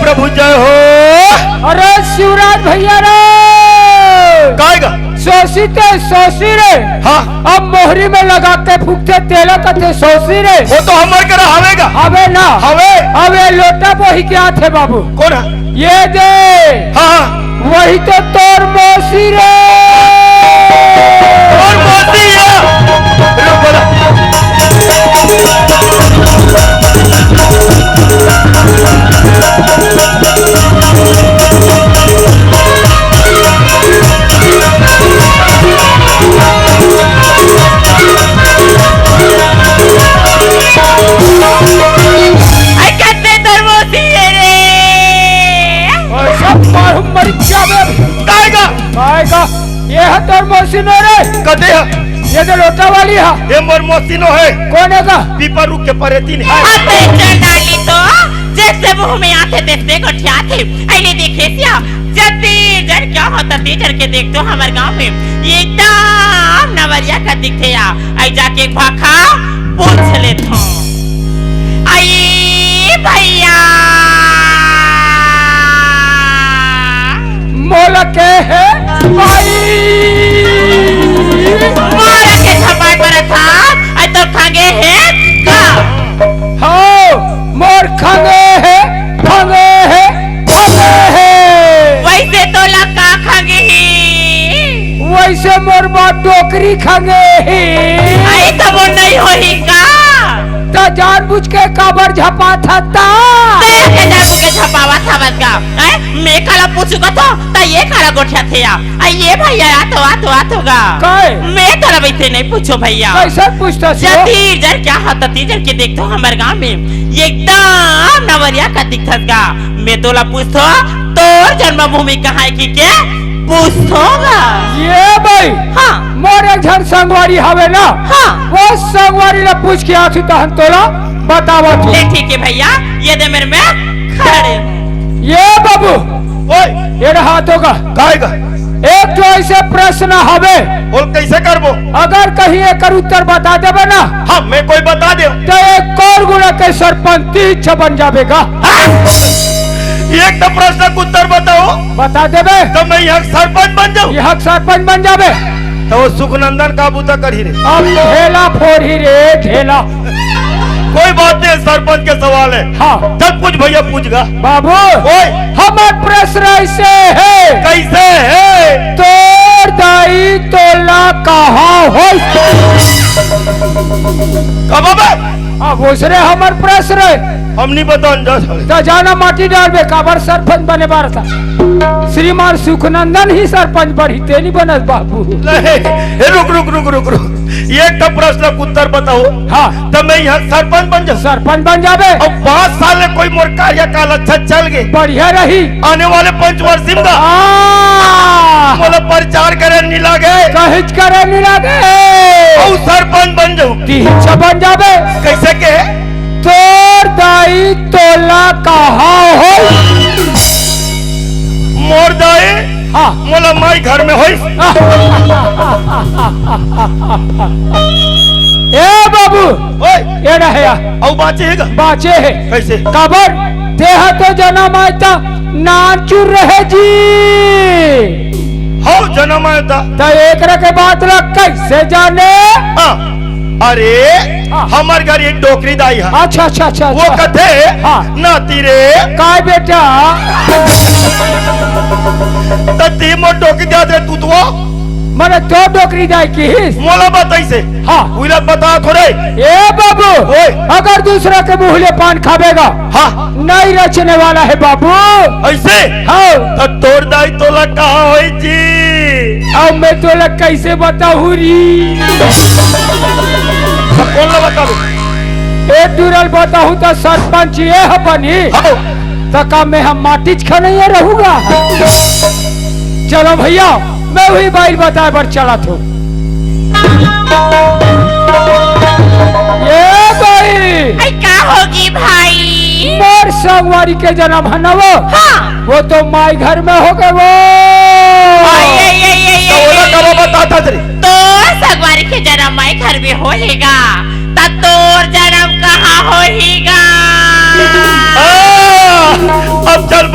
प्रभु जय हो। अरे शिवराज भैया रे सोसी रे। हाँ अब मोहरी में लगाते फूकते तेला करते सोसी रे। वो तो हमारे करा हवेगा हवे ना हवे लोटा वही क्या थे बाबू कौन है ये दे। हाँ वही तो तोर मौसी रे। तोर मौसी ये है तोर मौसीनो रे कदे ये तो लोटा वाली है ये मोर मौसीनो है कौन है का पीपर रुक के परेती नहीं आते चंडाली तो जैसे मुंह में आते देखते को ठाते आइले देखे सिया जल्दी जर क्या होता तेजर के देख तो हमारे गांव में ये एकदम नवरिया का दिखते या आई जाके भाखा पूछ ले तो आई भैया मोला के है भाई मोला के छपाई पर था आई तो खागे है का हो मोर खागे है वैसे तो लका खागे है वैसे मोर बात टोकरी खागे है आई तो वो नहीं होई का तो जानबूझ के काबर झपा था ता के जानबूझ के झपावा था बस का मैं काला पूछूगा तो ये काला गोठिया थे या ये भैया आतो गा काय मैं तेरा वैसे नहीं पूछो भैया कैसे पूछता तीजर क्या होता तीजर के देख तो हमारे गांव में ये एकदम नवरिया का दिखता गा मैं तोला पूछतो तोर जन्मभूमि कहाँ है कि क्या पूछोगा ये भाई हाँ मोर एक जन संगवारी हवे ना हाँ वो संगवारी ने पूछ के आथी तहन तोला बतावा तू ठीक है भैया ये दे मेरे में खड़े ये बाबू ओए ये हाथों का गाएगा एक तो ऐसे प्रश्न हवे बोल कैसे करबो अगर कहीं एक उत्तर बता देबे ना हाँ मैं कोई बता दे तो एक कौन गुना के सरपंच तीछ बन जाएगा एक तो प्रश्न का उत्तर बताओ बता देबे तो मैं यहाँ सरपंच बन जाऊँ यहाँ सरपंच बन जाबे तो वो सुखनंदन का बूता कर ही रे अब ढेला फोड़ ही रे ढेला कोई बात नहीं सरपंच के सवाल है हाँ जब पूछ भैया पूछगा बाबू हमारे प्रश्न ऐसे है कैसे है तोर दाई तोला कहाँ हो कब अब उसने हमारे प्रश्न है हम नहीं बता जाना माटी डाल में काबर सरपंच बने बार था श्रीमान सुखनंदन ही सरपंच बढ़ी तेनी बनस बाबू रुक एक तो प्रश्न का उत्तर बताओ हाँ तो मैं यहाँ सरपंच बन जाबे और 5 साल में कोई मोर कार्य काल अच्छा चल गए बढ़िया रही आने वाले 5 वर्ष में बोला प्रचार करे नहीं लगे कहिच करे नहीं लगे और सरपंच बन जाऊँ तीछ बन जाबे कैसे के तोर दाई तोला कहाँ हो मोर दाई हाँ मोला माई घर में होई ए बाबू ओए ये ना है औ बाचे है कैसे काबर देहा तो जन्म आयता नाचुर रहे जी हो जन्म आया था तो एक के बात लग कैसे जाने? हाँ। अरे हमार घर एक डोकरी दाई है। अच्छा अच्छा अच्छा वो कथे हाँ। नाती रे काय बेटा तती मो डोकरी दे दे तू तो मैंने तो डोकरी दाई की मोला बताई से हाँ उला बता थोड़े ए बाबू अगर दूसरा के मुहले पान खावेगा हाँ नहीं रचने वाला है बाबू ऐसे हाँ तो तोड़ दाई तो लगा होई जी अब मैं तो लग कैसे बताऊँ री कौन ला बता दो एक दूरल बताऊँ तो सरपंच ये है बनी तो का मैं हम माटिच खा नहीं रहूंगा। चलो भैया मैं वही बाइल बताए पर चला था ये भाई क्या होगी भाई? मोर संगवारी के जन्म है ना वो हाँ। वो तो माई घर में हो गए वो तो बताता तेरे तो संगवारी के जन्म माई घर में होएगा तब तोर जन्म कहाँ होएगा? अब चल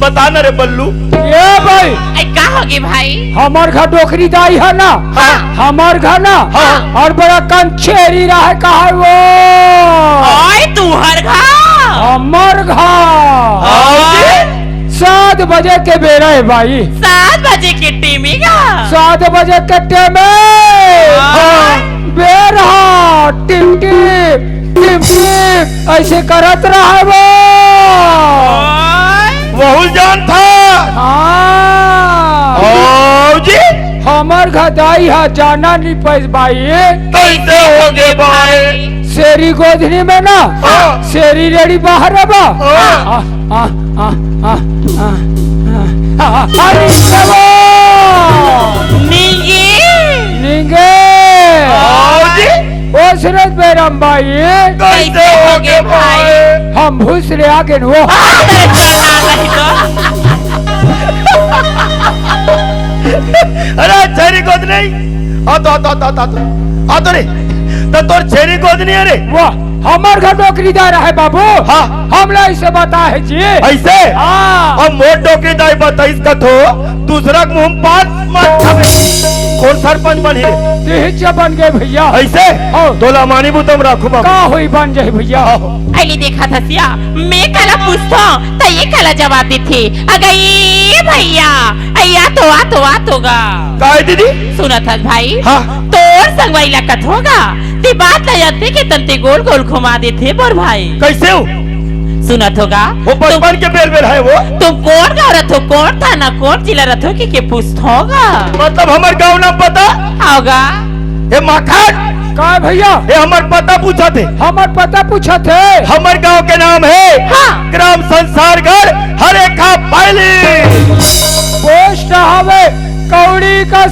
बता ना रे बल्लू। ये भाई क्या होगी भाई? हमार घर डोकरी दाई है ना हाँ। हमार घर ना हाँ। और बड़ा कंछेरी रहा है कहा वो ओए तू हर घा हमार घर 7 बजे के बेरा है भाई 7 बजे की टीमिंगा 7 बजे के टेम बेरा टिप टिप टिप टिप ऐसे करत रहा है वो बहुत जान था हाँ जी हमार घदाई है जाना नहीं पैस भाई कैसे हो गए भाई शेरी गोधनी में ना हाँ। शेरी रेडी बाहर है बा निंगे जी ओ सूरज बैराम भाई कैसे हो गए भाई हम भूस रे आगे वो अरे छेरी गोद नहीं आ तो रे तो तोर छेरी गोद नहीं अरे वो हमार घर नौकरीदार है बाबू हाँ हम लोग इसे बता है जी ऐसे हाँ और मोट डोकरी दाई बताइस का तो दूसरा मुंह पान मत खावे कौन सरपंच बन रे तिहिचा बन गए भैया ऐसे हाँ। तोला मानी बुतम राखू बाबू का हुई बन जाए भैया अली देखा था सिया मैं कला पूछता तो ये कला जवाब दी थी अगर ये भैया अया तो आतोगा काय दीदी सुना था भाई हाँ तोर संगवाई लकत होगा ते बात ले जाते के तंते गोल गोल घुमा देते बोर भाई कैसे हो सुनत होगा वो बचपन के बेर बेर है वो तुम कौन गाँव रथो कौन थाना कौन जिला रथो के पूछता होगा मतलब हमार गाँव नाम पता होगा ये माखन का भैया ये हमार पता पूछा थे हमार पता पूछा थे हमार गांव के नाम है हाँ। ग्राम संसारगढ़ हरेखा पायली पोस्ट हवे कौड़ी का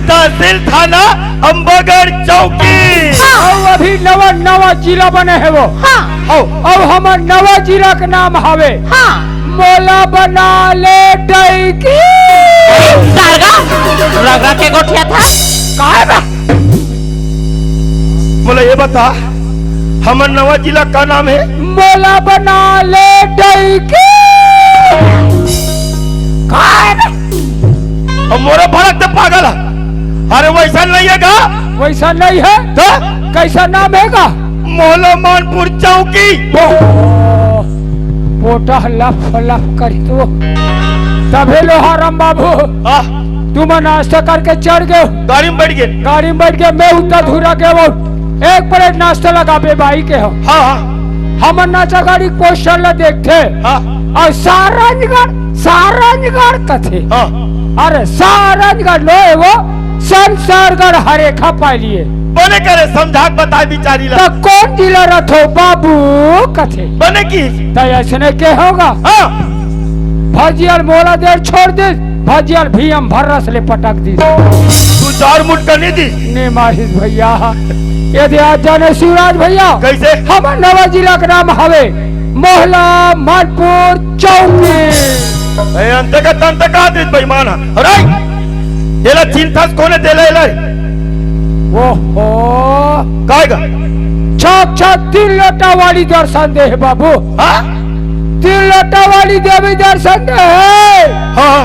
तहसील थाना अम्बगढ़ चौकी और अभी नवा जिला बने है वो हाँ और हमार नवा जिला का नाम हवे हाँ मोला बना ले डैकी सारगा रगड़ा के गोठिया था काहे बा बोला ये बता हमार नवा जिला का नाम है मोला बना ले डैकी काहे बा और मोरा भड़क तो पागल है अरे वैसा नहीं है का वैसा नहीं है तो कैसा नाम है का मोला मानपुर चौकी पोटा लफ लफ कर तो तबे लोहाराम बाबू तुम नाश्ता करके चढ़ गए गाड़ी में बैठ गए गाड़ी में बैठ गए मैं उतना धूरा गया वो एक प्लेट नाश्ता लगा बे भाई के हो हाँ हाँ हम नाचा गाड़ी पोस्टर ला देखते हाँ और सारंजगढ़ कथे हाँ अरे सारंजगढ़ लो वो संसारगढ़ हरेखा पालिए बने करे समझा बताए बिचारी ला तो कौन जिला रथो बाबू कथे बने की तो ऐसने के होगा हाँ भजियल मोला देर छोड़ दे भजियल भी हम भर्रस ले पटक दी तू 4 मुठ करनी दी ने माहिश भैया यदि आज जाने शिवराज भैया कैसे हमार नवा जिला का नाम हवे मोहला मानपुर चौकी अंत का तंत का दे बेईमान अरे येला चिंता कोने देले ले ओहो काहेगा छक 3 लोटा वाली दर्शन दे है बाबू हाँ तीन लोटा वाली देवी दर्शन दे है। हाँ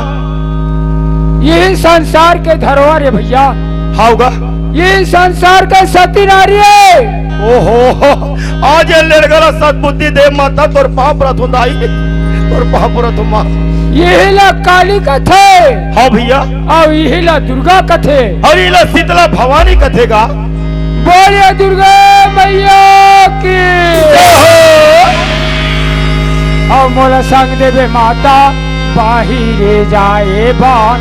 यही संसार के धरोहर है भैया। हाँ होगा। ये संसार का सती नारी है। ओहो आज ये लड़का सद्बुद्धि दे माता तोर पाप रथुंदाई तोर पाप रथुमा। यही ला काली कथे। हाँ भैया। और यही ला दुर्गा कथे। और ये ला शीतला भवानी कथेगा। बोलिए दुर्गा मैया की। और मोला संग देवे माता बाहिरे जाए बान।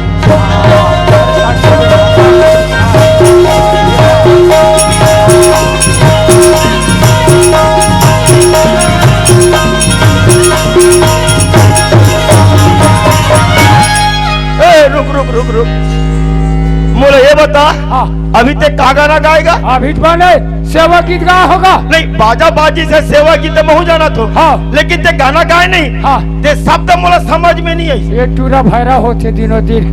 रुक रुक रुक रुक मोला ये बता। हाँ। अभी तक का गाना गाएगा? अभी बने सेवा गीत गा होगा। नहीं बाजा बाजी से सेवा गीत महू जाना तो। हाँ। लेकिन ते गाना गाए नहीं। हाँ। ते शब्द मोला समझ में नहीं आई। ये टूरा भैरा होते दिनों दिन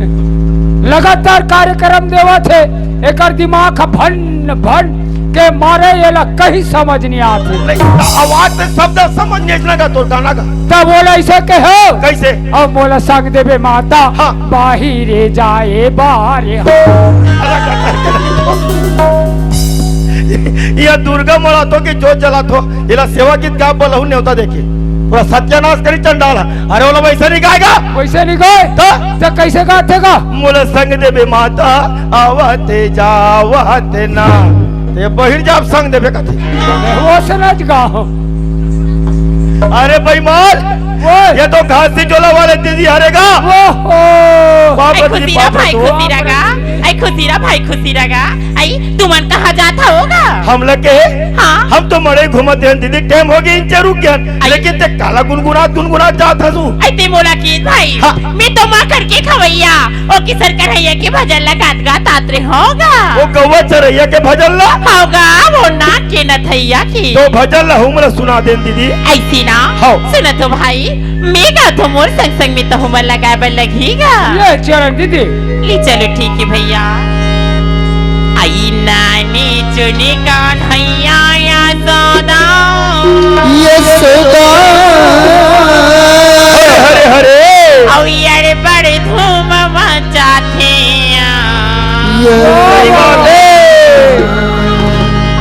लगातार कार्यक्रम देवा थे। एक दिमाग भन भन के मारे ये ला कहीं समझ नहीं आते। आवाज से शब्द समझ नहीं लगा तो गाना का। तब बोला ऐसे कहो कैसे? और बोला संग देवे माता। हाँ। बाहिरे जाए बारे। यह दुर्गा मोला तो कि जो चला तो इला सेवा गीत का बोलहु नहीं होता। देखिए पूरा सत्यानाश करी चंडाला। अरे बोला वैसे नहीं गाएगा। वैसे नहीं गाए तो कैसे गाते गा? मोला संग देवे माता आवते जावते ना। ये बहिर जाब संग देवे कथे। वो समझ गा हो। अरे बेईमान ये तो घासी चोला वाले दीदी हारेगा। आई खुशीरा भाई खुशीरा गा। आई खुशीरा भाई खुशीरा गा। आई तुमन कहाँ जाता होगा? हम लोग के हाँ। हम तो मरे घूमते हैं दीदी। टाइम हो गई इंचे रुक गया। लेकिन ते काला गुनगुनात जाता तू। आई ते मोला की भाई। हाँ। मैं तो माँ करके खवैया ओ किसर करैया के भजन लगात गात आतरे होगा। वो गौवा चरैया के भजन ला होगा वो नाक के नथैया की। तो भजन ला हमरा सुना दे दीदी। ऐसी ना हाँ। सुनो तो भाई मैं गा तो मोर संग संग में तो हमर लगाए बर लगीगा। ये चरण दीदी। ले चलो ठीक है भैया। आई नानी चुनी कान हैया या सौदा। ये सदा हरे हरे औ यार बड़े धूम मचाथे।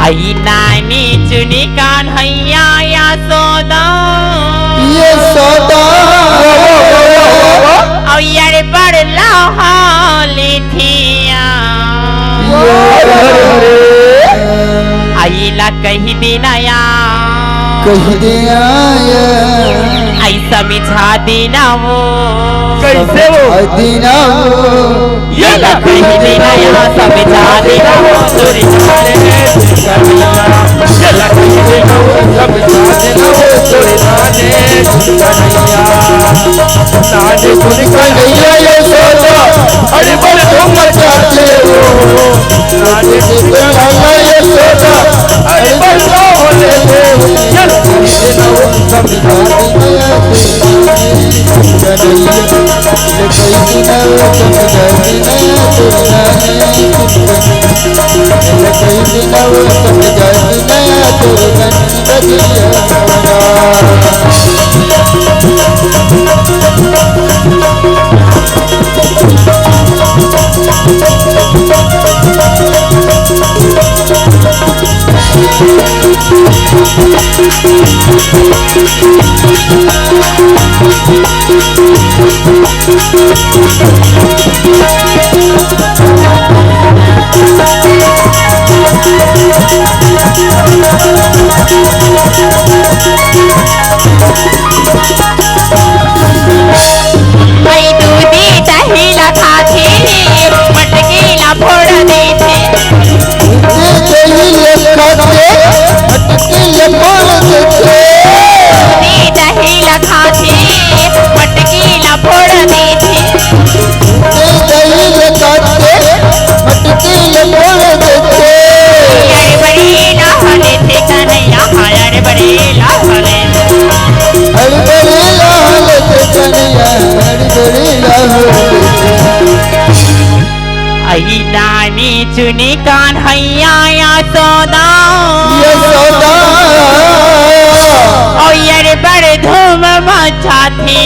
आई नानी चुनी कान हैया या सौदा। ये सदा औ यार बड़ लाहाले थिया। आईला कही दिनाया कह दिया ऐसा मिझा देना वो। कैसे वो? दीना ये ला कही दिनाया समझा देना वो। तोरे जाने ये ला कही देना वो समझा देना वो। तोरे जाने नाने सुन कन्हैया ये सोचा। अरे बड़े धूम मचाते हो। नाने सुन कन्हैया ये सोचा। अरे बड़े होले थे। ये ला कही देना वो समझा मैं दूधी दहीला खाते मटकीला फोड़ देते। दूधी दहीला खाते मटकीला फोड़ देते। यार बड़ी लाहले थे कन्हैया यार बड़ी लाहले। आई नानी चुनी कान हैया या सौदा। ओ यारे बड़े धूम मचाती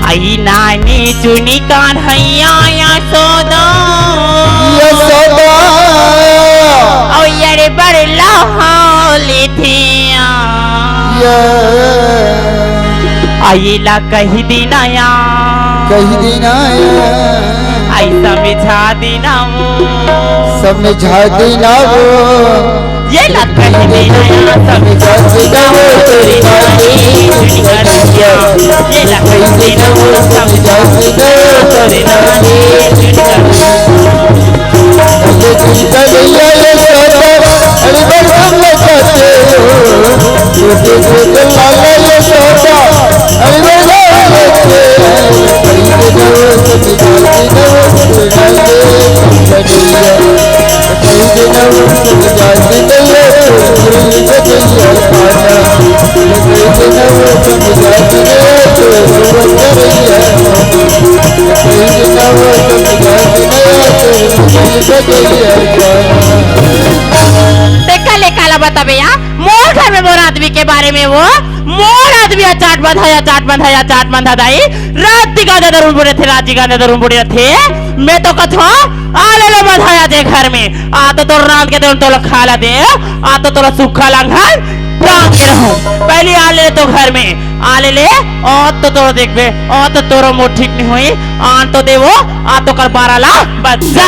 आई नानी चुनी कान्हैया यशोदा ओ यारे बड़े लाहौली थी आईला कही दिनाया आई समझा दिना समझा देना वो ये ला कही दिनाया समझा दिना वो तेरी नानी चुनी कान्हैया ये ला कही दिना वो समझा दिना वो तेरी नानी चुनी कान्हैया काला बता भैया मोर घर में मोर आदमी के बारे में वो मोर आदमी चाट बंधा दाई रात दिखा दे दरुन बुढ़े थे रात दिखा दे दरुन बुढ़े थे मैं तो कथो आ ले लो बधाया जे घर में आ तो तोर रात के तो खाला दे आ तो तोरा सूखा लंघल टांग के रहूं पहले आ ले तो घर में आ ले और तो तोरा देख बे और तो तोरा मोर ठीक नहीं हुई आन तो देवो आ तो कर 12 लाख बच्चा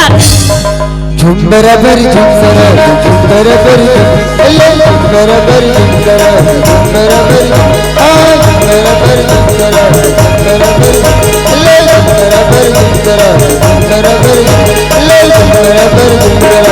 झुंबरा बरी झुंबरा झुंबरा बरी झुंबरा बरी झुंबरा झुंबरा बरी झुंबरा बरी झुंबरा झुंबरा बरी झुंबरा बरी झुंबरा झुंबरा बरी झुंबरा बरी झुंबरा